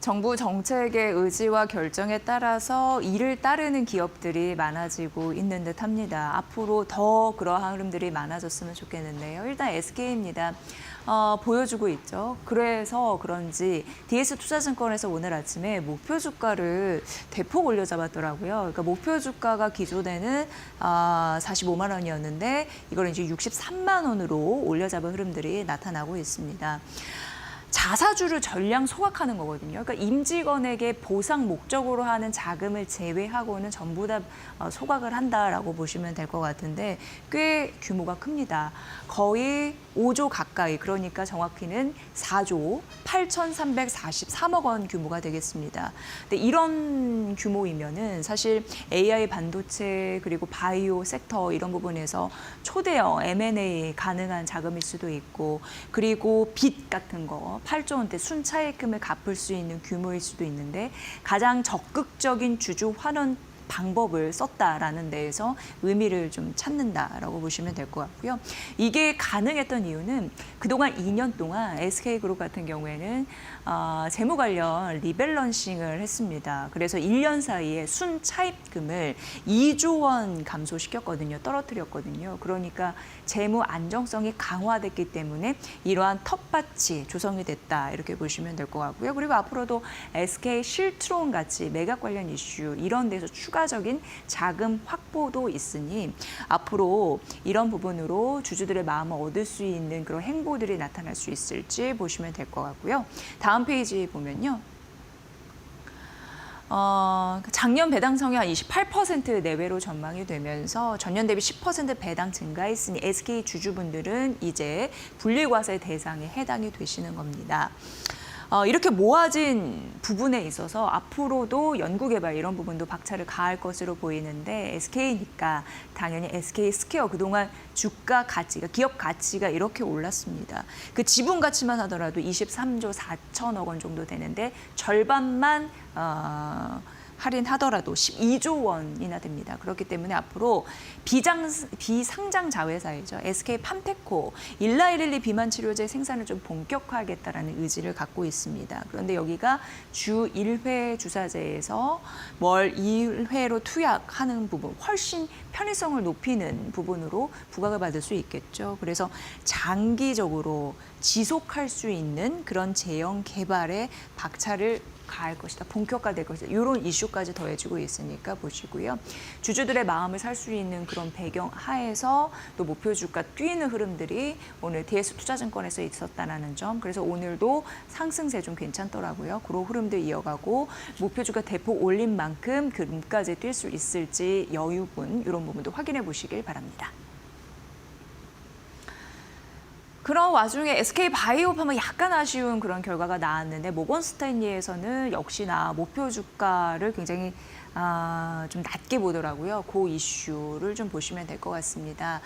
정부 정책의 의지와 결정에 따라서 이를 따르는 기업들이 많아지고 있는 듯합니다. 앞으로 더 그러한 흐름들이 많아졌으면 좋겠는데요. 일단 SK입니다. 보여주고 있죠. 그래서 그런지 DS투자증권에서 오늘 아침에 목표 주가를 대폭 올려잡았더라고요. 그러니까 목표 주가가 기존에는 45만 원이었는데 이걸 이제 63만 원으로 올려잡은 흐름들이 나타나고 있습니다. 자사주를 전량 소각하는 거거든요. 그러니까 임직원에게 보상 목적으로 하는 자금을 제외하고는 전부 다 소각을 한다라고 보시면 될 것 같은데 꽤 규모가 큽니다. 거의 5조 가까이, 그러니까 정확히는 4조 8,343억 원 규모가 되겠습니다. 근데 이런 규모이면은 사실 AI 반도체 그리고 바이오 섹터 이런 부분에서 초대형 M&A 가능한 자금일 수도 있고, 그리고 빚 같은 거 8조 원대 순차익금을 갚을 수 있는 규모일 수도 있는데 가장 적극적인 주주 환원 방법을 썼다라는 데에서 의미를 좀 찾는다라고 보시면 될 것 같고요. 이게 가능했던 이유는 그동안 2년 동안 SK그룹 같은 경우에는 재무 관련 리밸런싱을 했습니다. 그래서 1년 사이에 순차입금을 2조 원 감소시켰거든요. 떨어뜨렸거든요. 그러니까 재무 안정성이 강화됐기 때문에 이러한 텃밭이 조성이 됐다, 이렇게 보시면 될 것 같고요. 그리고 앞으로도 SK 실트론 같이 매각 관련 이슈 이런 데서 추가적인 자금 확보도 있으니 앞으로 이런 부분으로 주주들의 마음을 얻을 수 있는 그런 행보들이 나타날 수 있을지 보시면 될 것 같고요. 다음 페이지 보면요. 작년 배당성이 한 28% 내외로 전망이 되면서 전년 대비 10% 배당 증가했으니 SK 주주분들은 이제 분리과세 대상에 해당이 되시는 겁니다. 이렇게 모아진 부분에 있어서 앞으로도 연구개발 이런 부분도 박차를 가할 것으로 보이는데 SK니까 당연히 SK스퀘어 그동안 주가 가치가, 기업 가치가 이렇게 올랐습니다. 그 지분 가치만 하더라도 23조 4천억 원 정도 되는데 절반만 할인하더라도 12조 원이나 됩니다. 그렇기 때문에 앞으로 비상장 자회사이죠. SK 팜테코, 일라이릴리 비만 치료제 생산을 좀 본격화하겠다라는 의지를 갖고 있습니다. 그런데 여기가 주 1회 주사제에서 월 2회로 투약하는 부분, 훨씬 편의성을 높이는 부분으로 부각을 받을 수 있겠죠. 그래서 장기적으로 지속할 수 있는 그런 제형 개발에 박차를 가할 것이다, 본격화될 것이다, 이런 이슈까지 더해지고 있으니까 보시고요. 주주들의 마음을 살 수 있는 그런 배경 하에서 또 목표 주가 뛰는 흐름들이 오늘 DS투자증권에서 있었다는 점, 그래서 오늘도 상승세 좀 괜찮더라고요. 그런 흐름들 이어가고 목표 주가 대폭 올린 만큼 금까지 뛸 수 있을지 여유분 이런 부분도 확인해 보시길 바랍니다. 그런 와중에 SK바이오팜은 약간 아쉬운 그런 결과가 나왔는데 모건스탠리에서는 역시나 목표 주가를 굉장히 좀 낮게 보더라고요. 그 이슈를 좀 보시면 될 것 같습니다.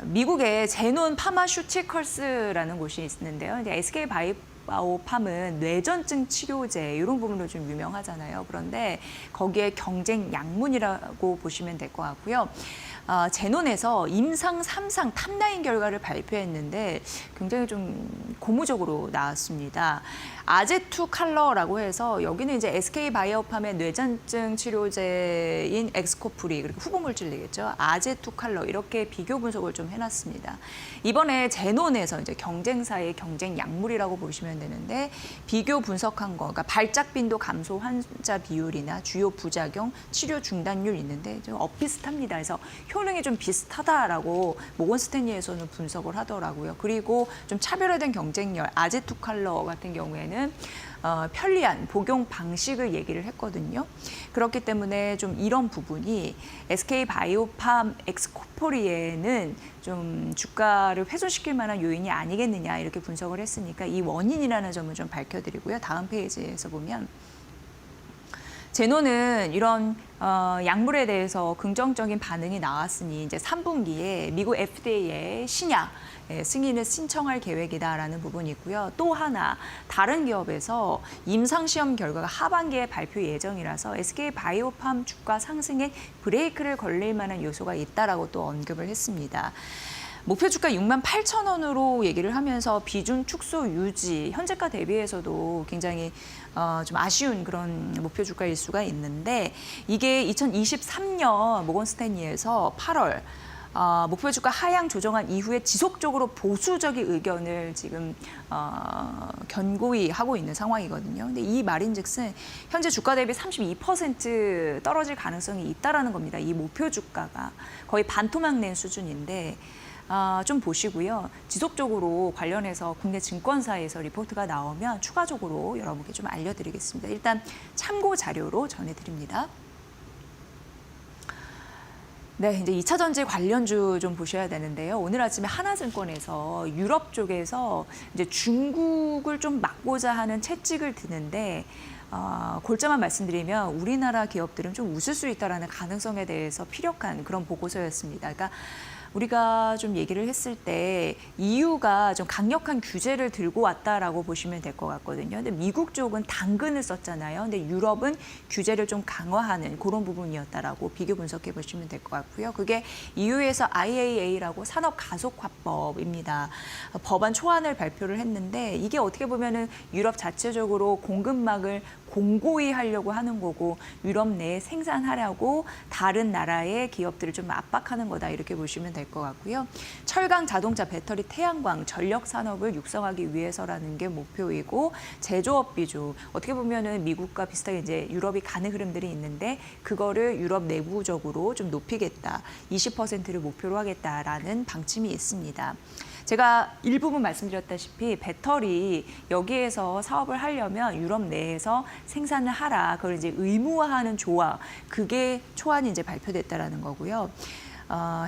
미국의 제논 파마슈티컬스라는 곳이 있는데요. 이제 SK바이오팜은 뇌전증 치료제 이런 부분으로 좀 유명하잖아요. 그런데 거기에 경쟁 약문이라고 보시면 될 것 같고요. 제논에서 임상 3상 탑라인 결과를 발표했는데 굉장히 좀 고무적으로 나왔습니다. 아제투 칼러라고 해서 여기는 이제 SK바이오팜의 뇌전증 치료제인 엑스코프리, 그리고 후보물질 되겠죠. 아제투 칼러 이렇게 비교 분석을 좀 해놨습니다. 이번에 제논에서 이제 경쟁사의 경쟁 약물이라고 보시면 되는데 비교 분석한 거, 그러니까 발작 빈도 감소 환자 비율이나 주요 부작용, 치료 중단율 있는데 좀 비슷합니다. 그래서 효능이 좀 비슷하다라고 모건스탠리에서는 분석을 하더라고요. 그리고 좀 차별화된 경쟁력, 아제투 칼러 같은 경우에는 편리한 복용 방식을 얘기를 했거든요. 그렇기 때문에 좀 이런 부분이 SK바이오팜 엑스코프리에는 좀 주가를 훼손시킬 만한 요인이 아니겠느냐 이렇게 분석을 했으니까 이 원인이라는 점을 좀 밝혀드리고요. 다음 페이지에서 보면 제논은 이런 약물에 대해서 긍정적인 반응이 나왔으니 이제 3분기에 미국 FDA의 신약 승인을 신청할 계획이다라는 부분이 있고요. 또 하나 다른 기업에서 임상시험 결과가 하반기에 발표 예정이라서 SK바이오팜 주가 상승에 브레이크를 걸릴 만한 요소가 있다라고 또 언급을 했습니다. 목표 주가 68,000원으로 얘기를 하면서 비중 축소 유지, 현재가 대비해서도 굉장히 좀 아쉬운 그런 목표 주가일 수가 있는데 이게 2023년 모건 스탠리에서 8월 목표 주가 하향 조정한 이후에 지속적으로 보수적인 의견을 지금 견고히 하고 있는 상황이거든요. 근데 이 말인즉슨 현재 주가 대비 32% 떨어질 가능성이 있다라는 겁니다. 이 목표 주가가 거의 반토막 낸 수준인데 좀 보시고요. 지속적으로 관련해서 국내 증권사에서 리포트가 나오면 추가적으로 여러분께 좀 알려드리겠습니다. 일단 참고 자료로 전해드립니다. 네, 이제 2차 전지 관련주 좀 보셔야 되는데요. 오늘 아침에 하나증권에서 유럽 쪽에서 이제 중국을 좀 막고자 하는 채찍을 드는데 골자만 말씀드리면 우리나라 기업들은 좀 웃을 수 있다라는 가능성에 대해서 피력한 그런 보고서였습니다. 그러니까 우리가 좀 얘기를 했을 때 EU가 좀 강력한 규제를 들고 왔다라고 보시면 될 것 같거든요. 근데 미국 쪽은 당근을 썼잖아요. 근데 유럽은 규제를 좀 강화하는 그런 부분이었다라고 비교 분석해 보시면 될 것 같고요. 그게 EU에서 IAA라고 산업가속화법입니다. 법안 초안을 발표를 했는데 이게 어떻게 보면은 유럽 자체적으로 공급망을 공고히 하려고 하는 거고 유럽 내에 생산하려고 다른 나라의 기업들을 좀 압박하는 거다 이렇게 보시면 될 것 같고요. 철강, 자동차, 배터리, 태양광, 전력 산업을 육성하기 위해서라는 게 목표이고 제조업 비중 어떻게 보면은 미국과 비슷하게 이제 유럽이 가는 흐름들이 있는데 그거를 유럽 내부적으로 좀 높이겠다, 20%를 목표로 하겠다라는 방침이 있습니다. 제가 일부분 말씀드렸다시피 배터리 여기에서 사업을 하려면 유럽 내에서 생산을 하라. 그걸 이제 의무화하는 조항, 그게 초안이 이제 발표됐다라는 거고요.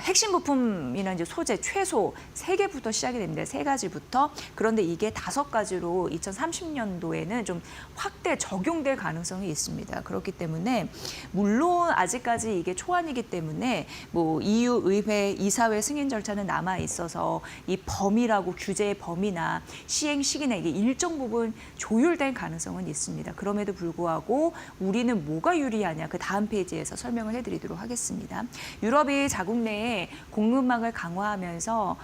핵심 부품이나 이제 소재 최소 3개부터 시작이 됩니다. 3가지부터. 그런데 이게 5가지로 2030년도에는 좀 확대 적용될 가능성이 있습니다. 그렇기 때문에 물론 아직까지 이게 초안이기 때문에 뭐 EU 의회 이사회 승인 절차는 남아 있어서 이 범위라고 규제의 범위나 시행 시기나 이게 일정 부분 조율될 가능성은 있습니다. 그럼에도 불구하고 우리는 뭐가 유리하냐 그 다음 페이지에서 설명을 해드리도록 하겠습니다. 유럽이 자국 내에 공급망을 강화하면서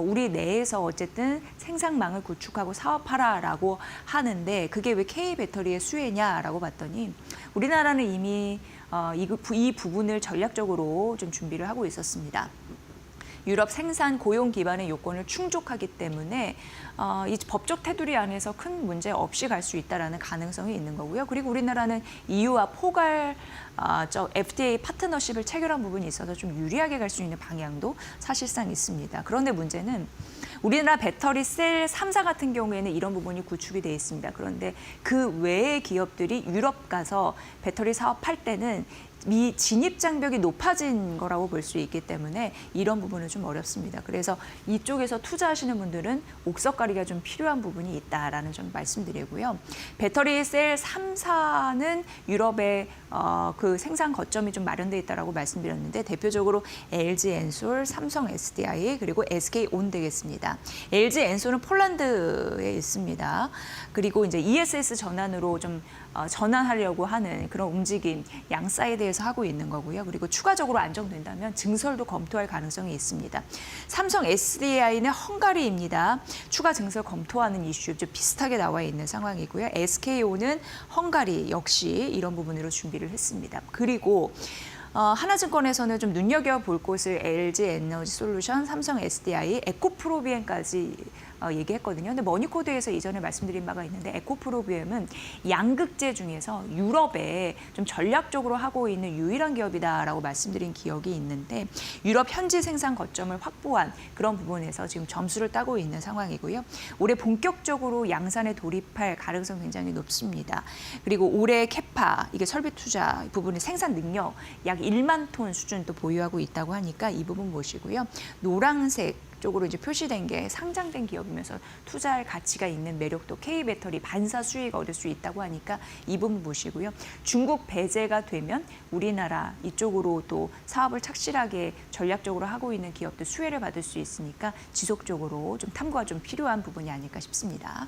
우리 내에서 어쨌든 생산망을 구축하고 사업하라라고 하는데 그게 왜 K배터리의 수혜냐라고 봤더니 우리나라는 이미 이 부분을 전략적으로 좀 준비를 하고 있었습니다. 유럽 생산 고용 기반의 요건을 충족하기 때문에 이 법적 테두리 안에서 큰 문제 없이 갈 수 있다라는 가능성이 있는 거고요. 그리고 우리나라는 EU와 포괄 FDA 파트너십을 체결한 부분이 있어서 좀 유리하게 갈 수 있는 방향도 사실상 있습니다. 그런데 문제는 우리나라 배터리 셀 3사 같은 경우에는 이런 부분이 구축이 돼 있습니다. 그런데 그 외의 기업들이 유럽 가서 배터리 사업할 때는 미 진입 장벽이 높아진 거라고 볼 수 있기 때문에 이런 부분은 좀 어렵습니다. 그래서 이쪽에서 투자하시는 분들은 옥석가리가 좀 필요한 부분이 있다라는 점 말씀드리고요. 배터리 셀 3사는 유럽의 그 생산 거점이 좀 마련돼 있다라고 말씀드렸는데 대표적으로 LG 엔솔, 삼성 SDI 그리고 SK 온 되겠습니다. LG 엔솔은 폴란드에 있습니다. 그리고 이제 ESS 전환으로 좀 전환하려고 하는 그런 움직임 양 사이드에서 하고 있는 거고요. 그리고 추가적으로 안정된다면 증설도 검토할 가능성이 있습니다. 삼성 SDI는 헝가리입니다. 추가 증설 검토하는 이슈 좀 비슷하게 나와 있는 상황이고요. SKO는 헝가리 역시 이런 부분으로 준비를 했습니다. 그리고 하나증권에서는 좀 눈여겨볼 곳을 LG 에너지 솔루션, 삼성 SDI, 에코프로비엠까지 얘기했거든요. 근데 머니코드에서 이전에 말씀드린 바가 있는데 에코프로비엠은 양극재 중에서 유럽에 좀 전략적으로 하고 있는 유일한 기업이다라고 말씀드린 기억이 있는데 유럽 현지 생산 거점을 확보한 그런 부분에서 지금 점수를 따고 있는 상황이고요. 올해 본격적으로 양산에 돌입할 가능성이 굉장히 높습니다. 그리고 올해 캐파, 이게 설비 투자 부분의 생산 능력 약 1만 톤 수준도 보유하고 있다고 하니까 이 부분 보시고요. 노란색 쪽으로 이제 표시된 게 상장된 기업이면서 투자할 가치가 있는 매력도 K배터리 반사 수익 얻을 수 있다고 하니까 이 부분 보시고요. 중국 배제가 되면 우리나라 이쪽으로 또 사업을 착실하게 전략적으로 하고 있는 기업들 수혜를 받을 수 있으니까 지속적으로 좀 탐구가 좀 필요한 부분이 아닐까 싶습니다.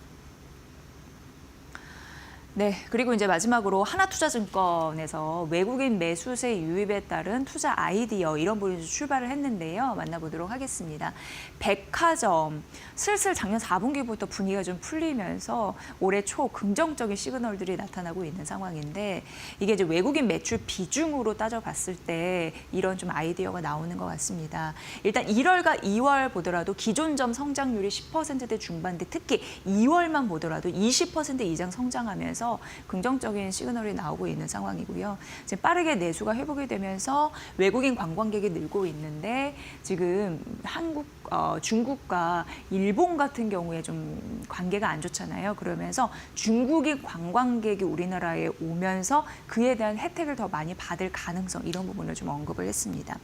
네, 그리고 이제 마지막으로 하나투자증권에서 외국인 매수세 유입에 따른 투자 아이디어 이런 부분에서 출발을 했는데요. 만나보도록 하겠습니다. 백화점, 슬슬 작년 4분기부터 분위기가 좀 풀리면서 올해 초 긍정적인 시그널들이 나타나고 있는 상황인데 이게 이제 외국인 매출 비중으로 따져봤을 때 이런 좀 아이디어가 나오는 것 같습니다. 일단 1월과 2월 보더라도 기존점 성장률이 10%대 중반대, 특히 2월만 보더라도 20% 이상 성장하면서 긍정적인 시그널이 나오고 있는 상황이고요. 지금 빠르게 내수가 회복이 되면서 외국인 관광객이 늘고 있는데 지금 중국과 일본 같은 경우에 좀 관계가 안 좋잖아요. 그러면서 중국인 관광객이 우리나라에 오면서 그에 대한 혜택을 더 많이 받을 가능성 이런 부분을 좀 언급을 했습니다.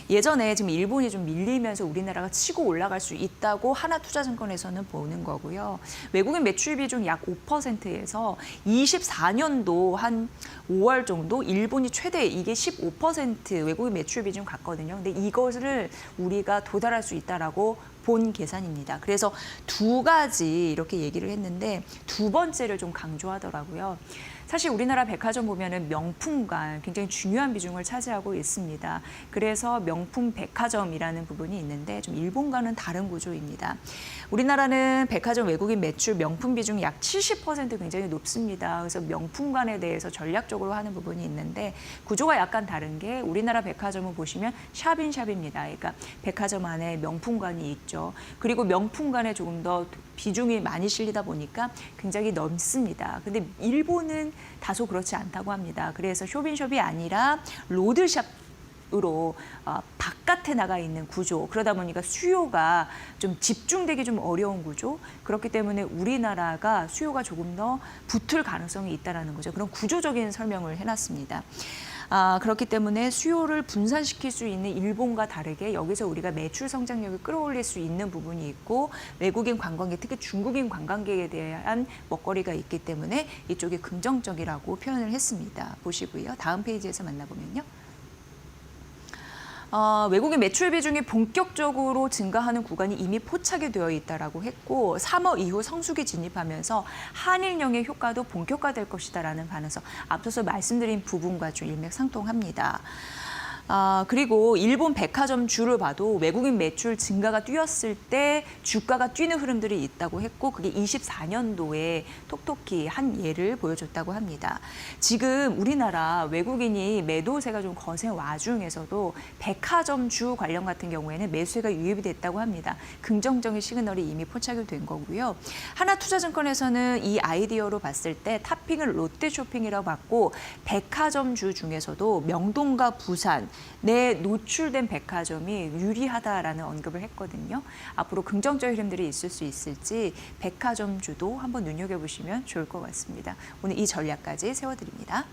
예전에 지금 일본이 좀 밀리면서 우리나라가 치고 올라갈 수 있다고 하나투자증권에서는 보는 거고요. 외국인 매출 비중 약 5%에서 24년도 한 5월 정도 일본이 최대 이게 15% 외국인 매출 비중 갔거든요. 근데 이것을 우리가 도달할 수 있다라고 본 계산입니다. 그래서 두 가지 이렇게 얘기를 했는데 두 번째를 좀 강조하더라고요. 사실 우리나라 백화점 보면은 명품관 굉장히 중요한 비중을 차지하고 있습니다. 그래서 명품 백화점이라는 부분이 있는데 좀 일본과는 다른 구조입니다. 우리나라는 백화점 외국인 매출 명품 비중이 약 70% 굉장히 높습니다. 그래서 명품관에 대해서 전략적으로 하는 부분이 있는데 구조가 약간 다른 게 우리나라 백화점을 보시면 샵인샵입니다. 그러니까 백화점 안에 명품관이 있죠. 그리고 명품관에 조금 더 비중이 많이 실리다 보니까 굉장히 넓습니다. 근데 일본은 다소 그렇지 않다고 합니다. 그래서 쇼핑숍이 아니라 로드샵으로 바깥에 나가 있는 구조. 그러다 보니까 수요가 좀 집중되기 좀 어려운 구조. 그렇기 때문에 우리나라가 수요가 조금 더 붙을 가능성이 있다는 거죠. 그런 구조적인 설명을 해놨습니다. 그렇기 때문에 수요를 분산시킬 수 있는 일본과 다르게 여기서 우리가 매출 성장력을 끌어올릴 수 있는 부분이 있고 외국인 관광객, 특히 중국인 관광객에 대한 먹거리가 있기 때문에 이쪽이 긍정적이라고 표현을 했습니다. 보시고요. 다음 페이지에서 만나보면요. 외국인 매출 비중이 본격적으로 증가하는 구간이 이미 포착이 되어 있다라고 했고 3월 이후 성수기 진입하면서 한일령의 효과도 본격화될 것이다라는 반응서 앞서서 말씀드린 부분과 좀 일맥상통합니다. 그리고 일본 백화점 주를 봐도 외국인 매출 증가가 뛰었을 때 주가가 뛰는 흐름들이 있다고 했고 그게 24년도에 톡톡히 한 예를 보여줬다고 합니다. 지금 우리나라 외국인이 매도세가 좀 거센 와중에서도 백화점 주 관련 같은 경우에는 매수세가 유입이 됐다고 합니다. 긍정적인 시그널이 이미 포착이 된 거고요. 하나투자증권에서는 이 아이디어로 봤을 때 탑핑을 롯데쇼핑이라고 봤고 백화점 주 중에서도 명동과 부산 내 노출된 백화점이 유리하다라는 언급을 했거든요. 앞으로 긍정적인 흐름들이 있을 수 있을지 백화점주도 한번 눈여겨보시면 좋을 것 같습니다. 오늘 이 전략까지 세워드립니다.